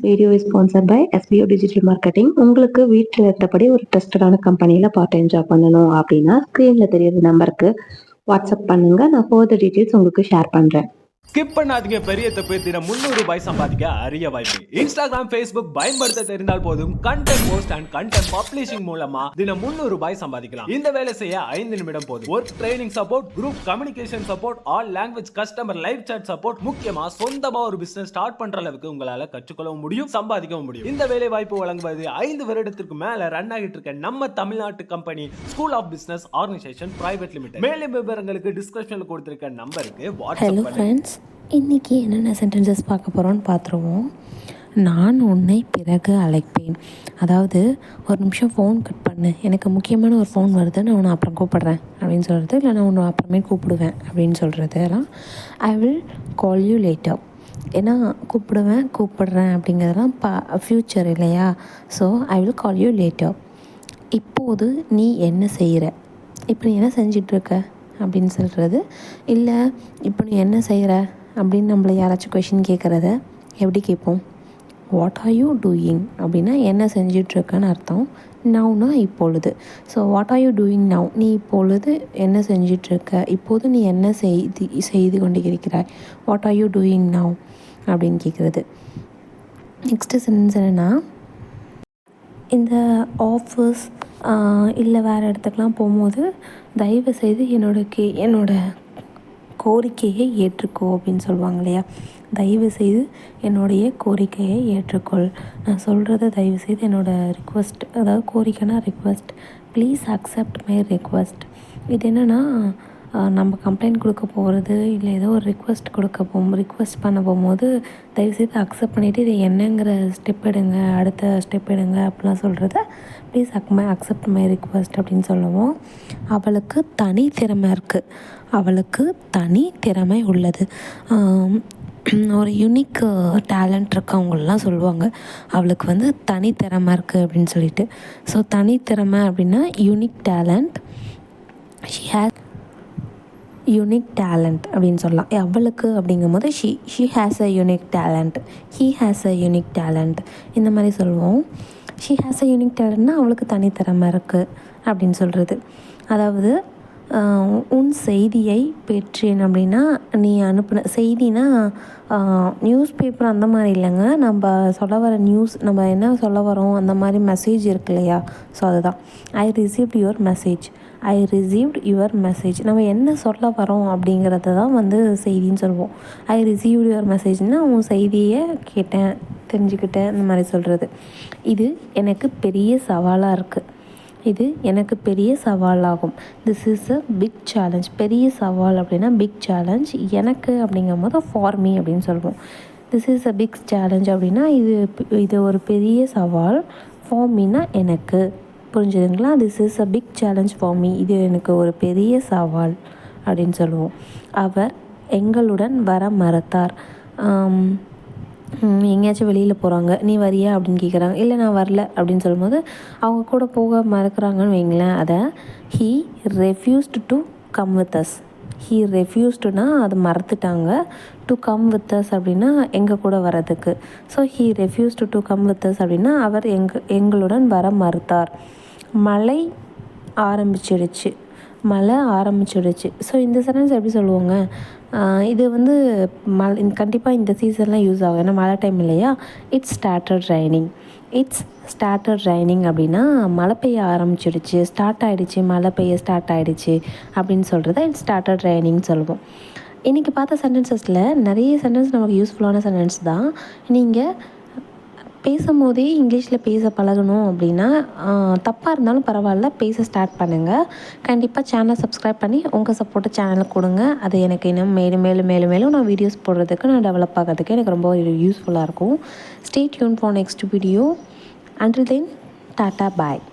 Video is sponsored by SBO digital marketing. உங்களுக்கு வீட்டில் இருந்தபடி ஒரு ட்ரஸ்டடான கம்பெனியில் பார்ட் டைம் ஜாப் பண்ணணும் அப்படின்னா ஸ்க்ரீனில் தெரியுற நம்பருக்கு வாட்ஸ்அப் பண்ணுங்கள். நான் ஃபர்தர் டீட்டெயில்ஸ் உங்களுக்கு ஷேர் பண்ணுறேன். ஸ்கிப் பண்ணாதீங்க. பெரிய தப்பு. தினம் 300 ரூபாய் சம்பாதிக்க அரிய வாய்ப்பு. இன்ஸ்டாகிராம், Facebook பயன்படுத்த தெரிந்தால் போதும். Content post and content publishing மூலமா தினம் 300 ரூபாய் சம்பாதிக்கலாம். இந்த வேலை செய்ய 5 நிமிடம் போதும். Work training support, group communication support, all language customer live chat support, முக்கியமா சொந்தமா ஒரு பிசினஸ் ஸ்டார்ட் பண்ற அளவுக்கு உங்களால கற்றுக்கொள்ளவும் முடியும், சம்பாதிக்கவும் முடியும். இந்த வேலை வாய்ப்பு வழங்குவது 5 வருடத்திற்கு மேல ரன் ஆகிட்டு இருக்க நம்ம தமிழ்நாட்டு company school of business organisation private limited. மேலும் விவரங்களுக்கு டிஸ்கிரிப்ஷன்ல கொடுத்திருக்க நம்பருக்கு வாட்ஸ்அப் பண்ணுங்க. இன்றைக்கி என்னென்ன சென்டென்சஸ் பார்க்க போகிறோன்னு பார்த்துருவோம். நான் உன்னை பிறகு அழைப்பேன். அதாவது ஒரு நிமிஷம் ஃபோன் கட் பண்ணு, எனக்கு முக்கியமான ஒரு ஃபோன் வருது, நான் உன்னை அப்புறம் கூப்பிட்றேன் அப்படின்னு சொல்கிறது. இல்லை நான் உன்னை அப்புறமே கூப்பிடுவேன் அப்படின்னு சொல்கிறது எல்லாம் I will call you later. ஏன்னா கூப்பிடுறேன் அப்படிங்கிறதெல்லாம் ஃப்யூச்சர் இல்லையா. So I will call you later. இப்போது நீ என்ன செய்கிற, இப்போ நீ என்ன செஞ்சிட்ருக்க அப்படின்னு சொல்கிறது. இல்லை இப்போ நீ என்ன செய்கிற அப்படின்னு நம்மளை யாராச்சும் கொஷின் கேட்குறத எப்படி கேட்போம்? வாட் ஆர் யூ டூயிங் அப்படின்னா என்ன செஞ்சிட்ருக்கன்னு அர்த்தம். நவுனா இப்பொழுது. So what are you doing now, நீ இப்பொழுது என்ன செஞ்சிட்ருக்க, இப்போது நீ என்ன செய்து கொண்டு இருக்கிறாய். What are you doing now அப்படின்னு கேட்குறது. நெக்ஸ்ட்டு சென்டென்ஸ் என்னென்னா, இந்த ஆஃபீஸ் இல்லை வேறு இடத்துக்குலாம் போகும்போது தயவு செய்து என்னோட கோரிக்கையை ஏற்றுக்கோ அப்படின்னு சொல்லுவாங்க இல்லையா. தயவு செய்து என்னுடைய கோரிக்கையை ஏற்றுக்கொள். நான் சொல்கிறத தயவு செய்து என்னோடய ரிக்வெஸ்ட், அதாவது கோரிக்கைனா request, please accept my request. இது என்னென்னா நம்ம கம்ப்ளைண்ட் கொடுக்க போகிறது இல்லை ஏதோ ஒரு ரிக்வெஸ்ட் பண்ண போகும்போது தயவுசெய்து அக்செப்ட் பண்ணிவிட்டு இது என்னங்கிற ஸ்டெப் எடுங்க, அடுத்த ஸ்டெப் எடுங்க அப்படிலாம் சொல்கிறத ப்ளீஸ் அக்செப்ட் மை ரிக்வெஸ்ட் அப்படின்னு சொல்லுவோம். அவளுக்கு தனித்திறமை இருக்குது, அவளுக்கு தனித்திறமை உள்ளது. ஒரு யூனிக் டேலண்ட் இருக்கவங்களெலாம் சொல்லுவாங்க அவளுக்கு வந்து தனித்திறமை இருக்குது அப்படின்னு சொல்லிட்டு. ஸோ தனித்திறமை அப்படின்னா யூனிக் டேலண்ட். யூனிக் டேலண்ட் அப்படின்னு சொல்லலாம். அவளுக்கு அப்படிங்கும் போது she has a unique talent, he has a unique talent இந்த மாதிரி சொல்லுவோம். ஷீ ஹேஸ் அ யூனிக் டேலண்ட்னா அவளுக்கு தனித்திறமை இருக்குது அப்படின்னு சொல்கிறது. அதாவது உன் செய்தியை பெற்றேன் அப்படின்னா நீ அனுப்பின செய்தினா நியூஸ் பேப்பர் அந்த மாதிரி இல்லைங்க. நம்ம சொல்ல வர நியூஸ், நம்ம என்ன சொல்ல வரோம் அந்த மாதிரி மெசேஜ் இருக்கு இல்லையா. ஸோ அதுதான் ஐ ரிசீவ்ட் யுவர் மெசேஜ். நம்ம என்ன சொல்ல வரோம் அப்படிங்கிறத தான் வந்து செய்தின்னு சொல்லுவோம். ஐ ரிசீவ்ட் யுவர் மெசேஜ்னால் உன் செய்தியை கேட்டேன், தெரிஞ்சுக்கிட்டேன் இந்த மாதிரி சொல்கிறது. இது எனக்கு பெரிய சவாலாக இருக்குது, இது எனக்கு பெரிய சவாலாகும். This is a big challenge. பெரிய சவால் அப்படின்னா பிக் சேலஞ்ச். எனக்கு அப்படிங்கும் போது ஃபார் மீ அப்படின்னு சொல்லுவோம். This is a big challenge அப்படின்னா இது ஒரு பெரிய சவால். ஃபார் மீனா எனக்கு, புரிஞ்சுதுங்களா. This is a big challenge for me, இது எனக்கு ஒரு பெரிய சவால் அப்படின்னு சொல்லுவோம். அவர் எங்களுடன் வர மறுத்தார். எங்கேயாச்சும் வெளியில் போகிறாங்க, நீ வரியா அப்படின்னு கேட்குறாங்க. இல்லை நான் வரல அப்படின்னு சொல்லும்போது அவங்க கூட போக மறுக்கிறாங்கன்னு வைங்களேன். அதை he refused to come with us. He ரெஃப்யூஸ்டுனா அதை மறந்துட்டாங்க. டு கம் வித் அஸ் அப்படின்னா எங்கள் கூட வர்றதுக்கு. So he refused to come with as அப்படின்னா அவர் எங்களுடன் வர மறுத்தார். மழை ஆரம்பிச்சிடுச்சு. ஸோ இந்த சென்டென்ஸ் எப்படி சொல்லுவாங்க, இது வந்து கண்டிப்பாக இந்த சீசன்லாம் யூஸ் ஆகும், ஏன்னா மழை டைம் இல்லையா. இட்ஸ் ஸ்டார்டட் ரைனிங் அப்படின்னா மழை பெய்ய ஆரம்பிச்சிடுச்சு, மழை பெய்ய ஸ்டார்ட் ஆகிடுச்சு அப்படின்னு சொல்கிறத இட்ஸ் ஸ்டார்டட் ரைனிங் சொல்லுவோம். இன்றைக்கி பார்த்த சென்டென்சஸில் நிறைய சென்டென்ஸ் நமக்கு யூஸ்ஃபுல்லான சென்டென்ஸ் தான். நீங்கள் பேசும்போதே இங்கிலீஷில் பேச பழகணும் அப்படின்னா தப்பாக இருந்தாலும் பரவாயில்ல, பேச ஸ்டார்ட் பண்ணுங்கள். கண்டிப்பாக சேனலை சப்ஸ்கிரைப் பண்ணி உங்கள் சப்போர்ட்டை சேனலுக்கு கொடுங்க. அது எனக்கு இன்னும் மேலும் நான் வீடியோஸ் போடுறதுக்கு, நான் டெவலப் ஆகிறதுக்கு எனக்கு ரொம்ப யூஸ்ஃபுல்லாக இருக்கும். Stay tune for next video. Until then, tata, bye.